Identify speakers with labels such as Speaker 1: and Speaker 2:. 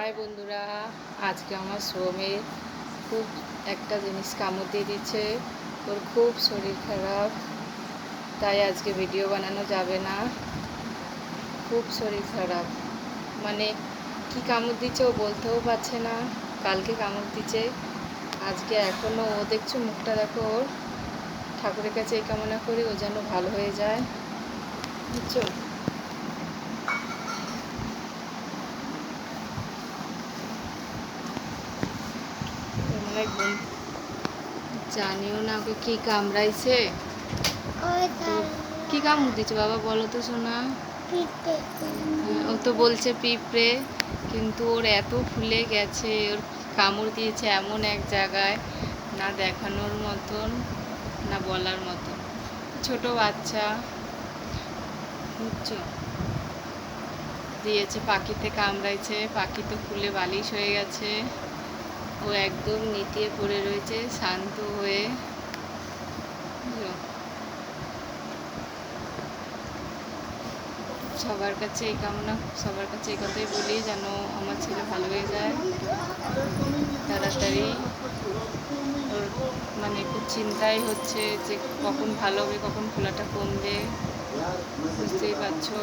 Speaker 1: High বন্ধুরা, আজকে আমার শ্রমের খুব একটা জিনিস কামড় দিয়ে দিচ্ছে। ওর খুব শরীর খারাপ, তাই আজকে ভিডিও বানানো যাবে না। খুব শরীর খারাপ, মানে কি কামড় দিচ্ছে ও বলতেও পারছে না। কালকে কামড় দিচ্ছে, আজকে এখনও ও দেখছো মুখটা দেখো ওর। ঠাকুরের কাছে এই কামনা করি ও যেন ভালো হয়ে যায়, বুঝছো। মানে জানিও না ওকে কি কামড়াইছে। কি কামড় দিচ্ছে বাবা বলো তো সোনা। ও তো বলছে পিঁপড়ে, কিন্তু ওর এত ফুলে গেছে, ওর কামড় দিয়েছে এমন এক জায়গায়, না দেখানোর মতন না বলার মতন। ছোট বাচ্চা, বুঝছো। দিয়েছে পাখিতে কামড়াইছে, পাখি তো ফুলে বালিশ হয়ে গেছে। ও একদম নিতিয়ে পড়ে রয়েছে শান্ত হয়ে। সবার কাছে এই কামনা, সবার কাছে এই কথাই বলি যেন আমার ছেলে ভালো হয়ে যায় তাড়াতাড়ি। ওর মানে খুব চিন্তাই হচ্ছে যে কখন ভালো হবে, কখন ফোলাটা কমবে, বুঝতেই পারছো।